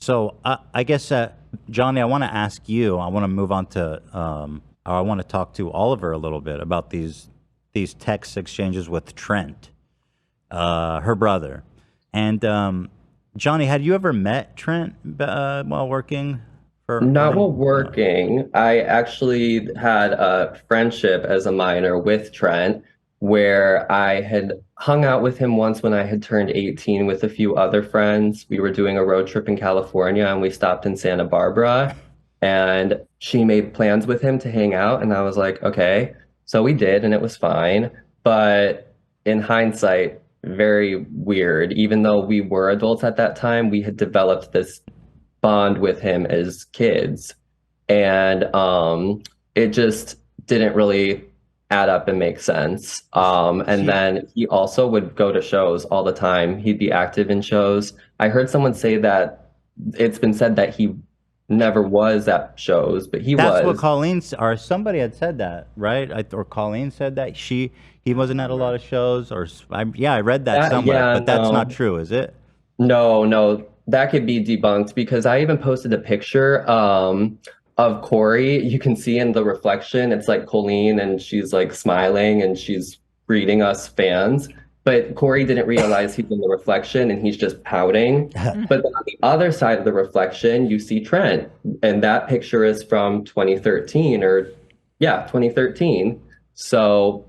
So I guess, Johnny, I want to ask you. I want to move on to, or I want to talk to Oliver a little bit about these text exchanges with Trent, her brother, and Johnny. Had you ever met Trent while working for Not Coleen? while No. working. I actually had a friendship as a minor with Trent, where I had hung out with him once when I had turned 18 with a few other friends. We were doing a road trip in California and we stopped in Santa Barbara. And she made plans with him to hang out. And I was like, okay. So we did, and it was fine. But in hindsight, very weird. Even though we were adults at that time, we had developed this bond with him as kids. And it just didn't really add up and make sense. And He, then he also would go to shows all the time. He'd be active in shows. I heard someone say that it's been said that he never was at shows, but he that's what was. or somebody had said that, right? Or Colleen said that he wasn't at a lot of shows, yeah, I read that somewhere, Yeah, but that's not no. true, is it? No, no, that could be debunked because I even posted a picture of Corey. You can see in the reflection, it's like Coleen and she's like smiling and she's greeting us fans. But Corey didn't realize he's in the reflection and he's just pouting. But then on the other side of the reflection, you see Trent. And that picture is from 2013 or yeah, 2013. So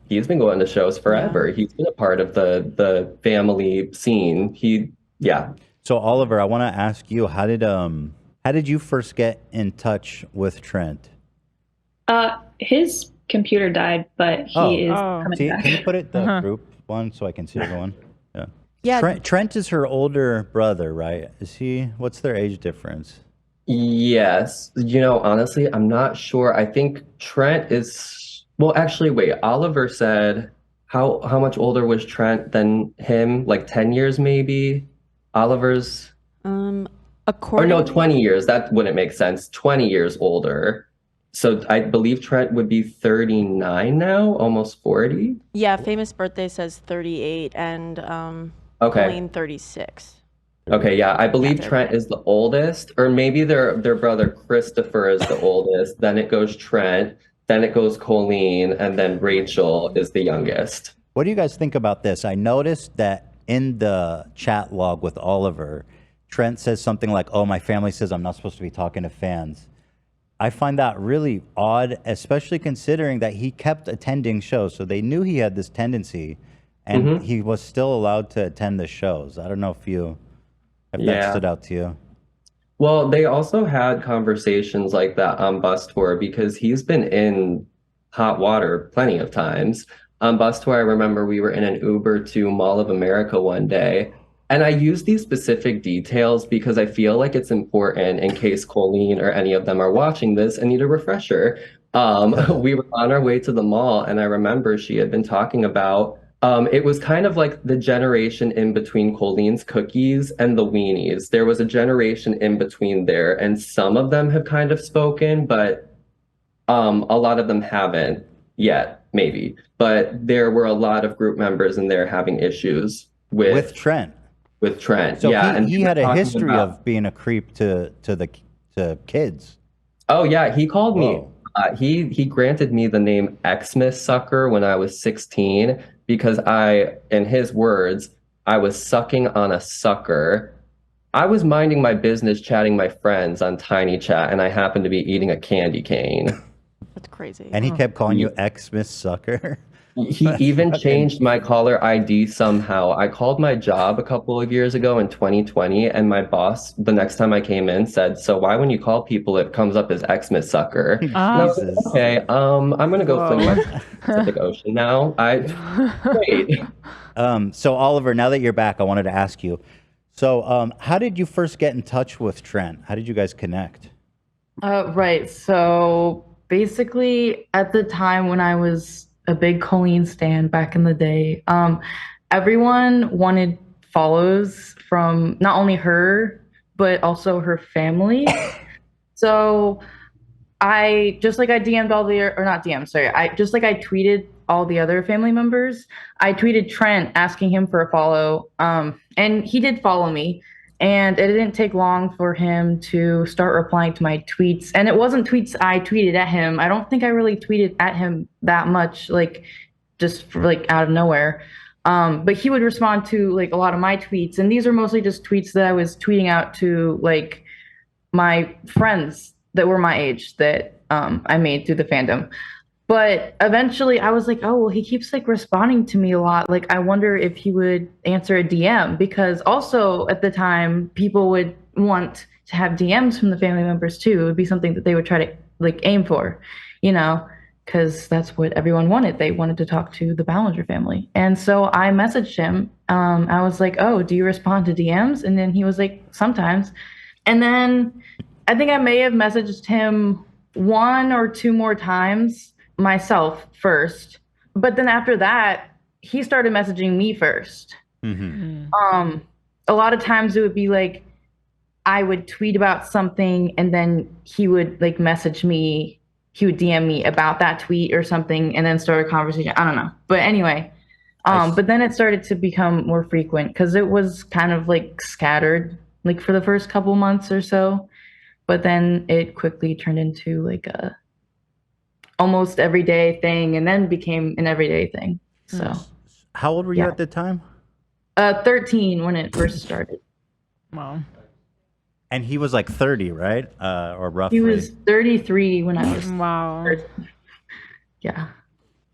he's been going to shows Yeah. forever. He's been a part of the family scene. Yeah. So Oliver, I want to ask you, how did you first get in touch with Trent? His computer died, but Oh, he is Oh. coming see, can you back. put it the Uh-huh. group one so I can see everyone? Yeah. Yeah. Trent is her older brother, right? What's their age difference? Yes. Honestly, I'm not sure. I think Trent is, well, actually, wait, Oliver said how much older was Trent than him? Like 10 years maybe? Oliver's, Um, or no, according, 20 years. That wouldn't make sense. 20 years older. So I believe Trent would be 39 now, almost 40. yeah, famous birthday says 38 and Okay. Coleen 36. Okay, yeah, I Yeah, believe they're Trent related. is the oldest, or maybe their brother Christopher is the oldest. Then it goes Trent, then it goes Colleen, and then Rachel is the youngest. What do you guys think about this? I noticed that in the chat log with Oliver, Trent says something like, "Oh, my family says I'm not supposed to be talking to fans." I find that really odd, especially considering that he kept attending shows. So they knew he had this tendency and Hmm. he was still allowed to attend the shows. I don't know if that Yeah. stood out to you. Well, they also had conversations like that on bus tour because he's been in hot water plenty of times. On bus tour, I remember we were in an Uber to Mall of America one day, and I use these specific details because I feel like it's important in case Colleen or any of them are watching this and need a refresher. We were on our way to the mall, and I remember she had been talking about it was kind of like the generation in between Colleen's cookies and the weenies. There was a generation in between there, and some of them have kind of spoken, but a lot of them haven't yet, maybe. But there were a lot of group members in there having issues With Trent. with Trent. So Yeah, and he they were had a talking history about of being a creep to kids. oh yeah, he called me. Whoa. He granted me the name Xmas sucker when I was 16 because in his words, I was sucking on a sucker. I was minding my business, chatting my friends on Tiny Chat, and I happened to be eating a candy cane. That's crazy. And he kept calling you Xmas sucker. He That's even fucking changed my caller ID somehow. I called my job a couple of years ago in 2020, and my boss, the next time I came in, said, "So why when you call people, it comes up as Xmas sucker?" And I was like, Jesus. "Okay, I'm gonna go fling Whoa. my Pacific Ocean now." Wait. So Oliver, now that you're back, I wanted to ask you. So, how did you first get in touch with Trent? How did you guys connect? Right. So basically, at the time when I was a big Colleen stan back in the day, everyone wanted follows from not only her, but also her family. So I DM'd all the, or not DM, sorry. I tweeted all the other family members. I tweeted Trent asking him for a follow. And he did follow me. And it didn't take long for him to start replying to my tweets. And it wasn't tweets I tweeted at him. I don't think I really tweeted at him that much, like just for, like out of nowhere. But he would respond to like a lot of my tweets. And these are mostly just tweets that I was tweeting out to like my friends that were my age that I made through the fandom. But eventually I was like, oh, well, he keeps like responding to me a lot. Like, I wonder if he would answer a DM, because also at the time, people would want to have DMs from the family members too. It would be something that they would try to like aim for, you know, because that's what everyone wanted. They wanted to talk to the Ballinger family. And so I messaged him. I was like, oh, do you respond to DMs? And then he was like, sometimes. And then I think I may have messaged him one or two more times myself first, but then after that he started messaging me first. A lot of times it would be like I would tweet about something and then he would like message me, he would DM me about that tweet or something and then start a conversation. I don't know, but anyway, but then it started to become more frequent because it was kind of like scattered like for the first couple months or so, but then it quickly turned into like a almost everyday thing and then became an everyday thing. So How old were you at the time? 13 when it first started. Wow. And he was like 30, right? Or roughly. He was 33 when I was Wow. 13. Yeah.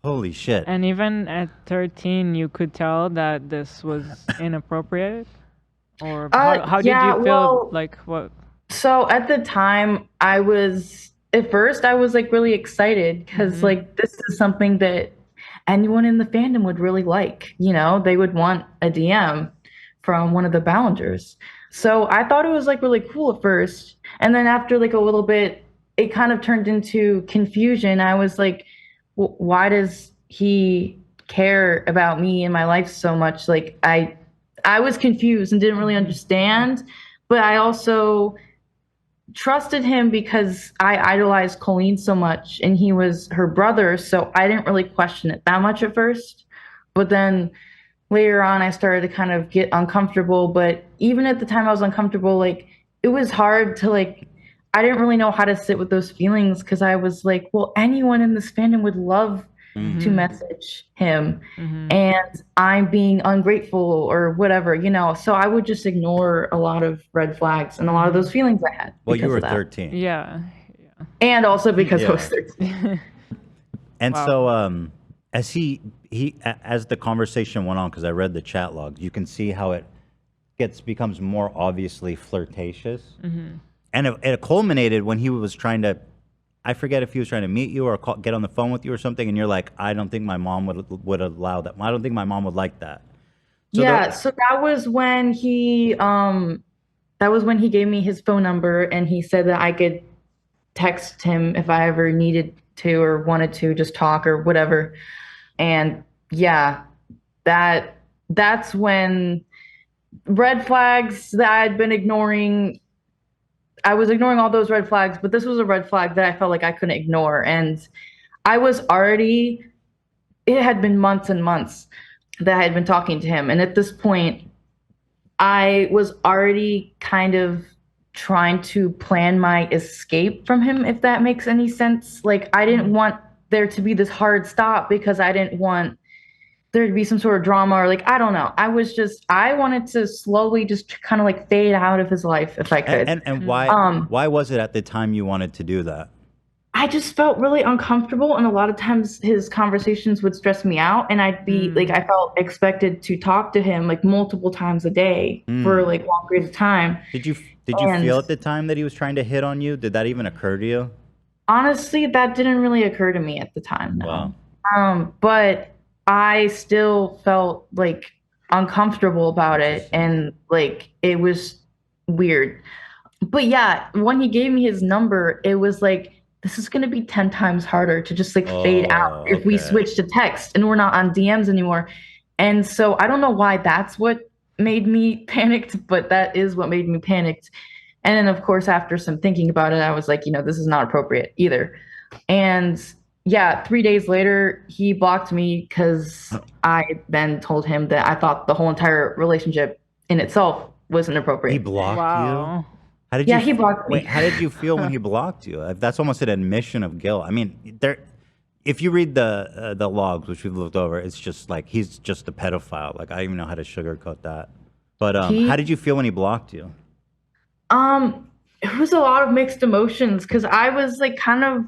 Holy shit. And even at 13, you could tell that this was inappropriate? Or how did yeah, you feel? well, Like, what? So at the time at first I was like really excited because like this is something that anyone in the fandom would really like, you know, they would want a DM from one of the Ballingers. So I thought it was like really cool at first. And then after like a little bit, it kind of turned into confusion. I was like, why does he care about me and my life so much? Like I was confused and didn't really understand, but I also trusted him because I idolized Coleen so much and he was her brother, so I didn't really question it that much at first. But then later on I started to kind of get uncomfortable, but even at the time I was uncomfortable, like it was hard to like I didn't really know how to sit with those feelings because I was like, well, anyone in this fandom would love to message him and I'm being ungrateful or whatever, you know. So I would just ignore a lot of red flags and a lot of those feelings I had. Well, you because were of that. 13. Yeah. And also because I Yeah. was 13. And Wow. so as the conversation went on, because I read the chat log, you can see how it becomes more obviously flirtatious. And it culminated when he was trying to, I forget if he was trying to meet you or get on the phone with you or something, and you're like, I don't think my mom would allow that. I don't think my mom would like that. So Yeah, so that was when he gave me his phone number and he said that I could text him if I ever needed to or wanted to just talk or whatever. And yeah, that's when red flags that I'd been ignoring, I was ignoring all those red flags, but this was a red flag that I felt like I couldn't ignore. And it had been months and months that I had been talking to him. And at this point, I was already kind of trying to plan my escape from him, if that makes any sense. Like, I didn't want there to be this hard stop because I didn't want there to be some sort of drama or like, I don't know. I wanted to slowly just kind of like fade out of his life if I could. And why was it at the time you wanted to do that? I just felt really uncomfortable, and a lot of times his conversations would stress me out, and I'd be like, I felt expected to talk to him like multiple times a day for like long periods of time. Did you feel at the time that he was trying to hit on you? Did that even occur to you? Honestly, that didn't really occur to me at the time. No. Wow. But I still felt like uncomfortable about it, and like it was weird. But yeah, when he gave me his number, it was like, this is going to be 10 times harder to just like fade out if we switch to text and we're not on DMs anymore. And so I don't know why that's what made me panicked, but that is what made me panicked. And then of course, after some thinking about it, I was like, this is not appropriate either. And yeah, 3 days later, he blocked me because I then told him that I thought the whole entire relationship in itself was He inappropriate. blocked Wow. you? How did Yeah, you he blocked me. Wait, how did you feel when he blocked you? That's almost an admission of guilt. I mean, if you read the logs, which we've looked over, it's just like he's just a pedophile. Like I don't even know how to sugarcoat that. But He- how did you feel when he blocked you? It was a lot of mixed emotions because I was like kind of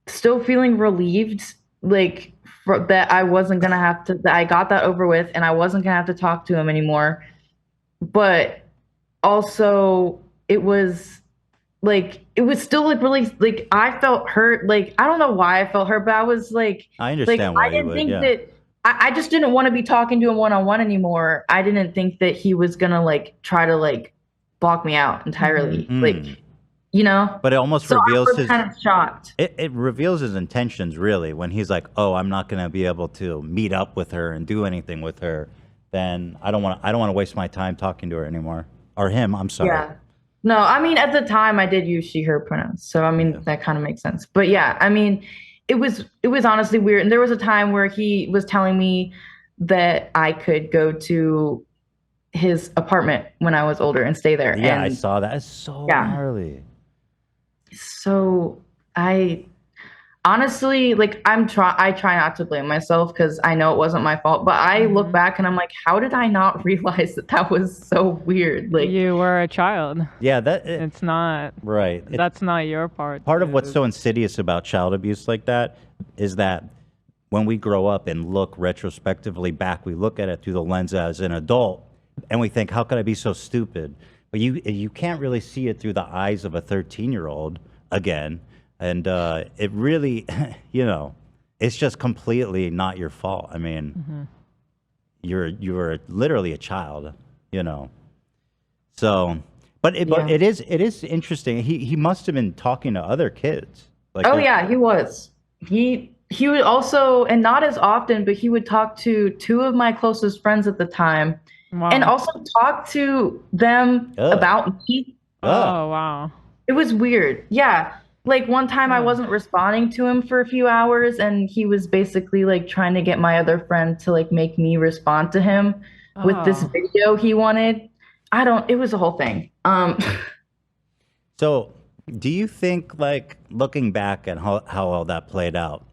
still feeling relieved, like that I wasn't gonna have to, that I got that over with and I wasn't gonna have to talk to him anymore. But also, it was still like really, like I felt hurt. Like I don't know why I felt hurt, but I was like, I understand why I you didn't would. think Yeah. that. I just didn't want to be talking to him one on one anymore. I didn't think that he was gonna like try to like block me out entirely. Mm. Like, you know? But it almost So reveals I was his. kind of shocked. It reveals his intentions really when he's like, "Oh, I'm not gonna be able to meet up with her and do anything with her." Then I don't want to waste my time talking to her anymore, or him. I'm sorry. Yeah. No, I mean at the time I did use she her pronouns. So I mean Yeah. that kind of makes sense. But yeah, I mean it was honestly weird. And there was a time where he was telling me that I could go to his apartment when I was older and stay there. Yeah, I And saw that. It's so Yeah. gnarly. so I honestly, like I try not to blame myself because I know it wasn't my fault, but I look back and I'm like, how did I not realize that that was so weird? Like, You were a child. Yeah, It's not. right. That's not your part. Part of what's so insidious about child abuse like that is that when we grow up and look retrospectively back, we look at it through the lens as an adult and we think, how could I be so stupid? But you can't really see it through the eyes of a 13-year-old again. And it really, it's just completely not your fault. I mean, you were literally a child, So, but Yeah. it is interesting. He must have been talking to other kids. Like, oh yeah, he was. He would also, and not as often, but he would talk to two of my closest friends at the time, Wow. and also talk to them Ugh. about me. Oh wow. It was weird. Yeah. Like one time I wasn't responding to him for a few hours and he was basically like trying to get my other friend to like make me respond to him with this Oh. video he wanted. It was a whole thing. So, do you think, like, looking back at how all that played out,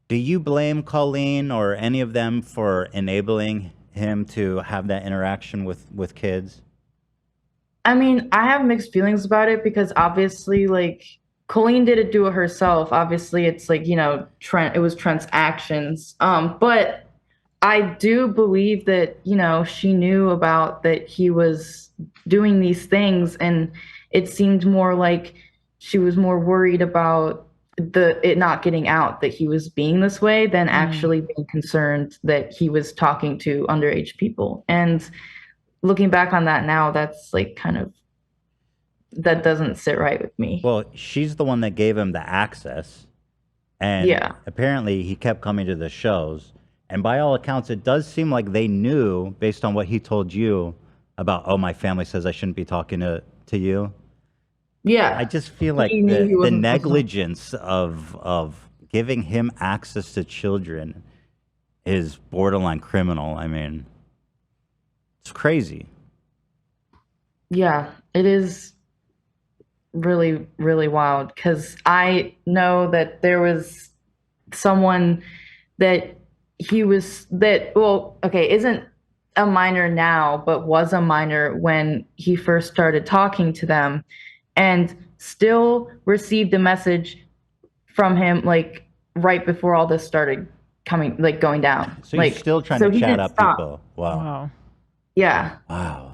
do you blame Coleen or any of them for enabling him to have that interaction with kids? I mean, I have mixed feelings about it because obviously like Coleen didn't do it herself. Obviously it's like, Trent, it was Trent's actions. But I do believe that, she knew about that he was doing these things and it seemed more like she was more worried about it not getting out that he was being this way than actually being concerned that he was talking to underage people. And looking back on that now, that's like that doesn't sit right with me. Well, she's the one that gave him the access. And Yeah. apparently he kept coming to the shows. And by all accounts, it does seem like they knew, based on what he told you, about, oh, my family says I shouldn't be talking to you. Yeah. I just feel like He knew he the wasn't supposed to. negligence of giving him access to children is borderline criminal. I mean, it's crazy. Yeah, it is really, really wild because I know that there was someone that isn't a minor now, but was a minor when he first started talking to them and still received a message from him like right before all this started going down. So you're Like, still trying so to he chat didn't up stop. people. Wow. Wow. Yeah. Wow.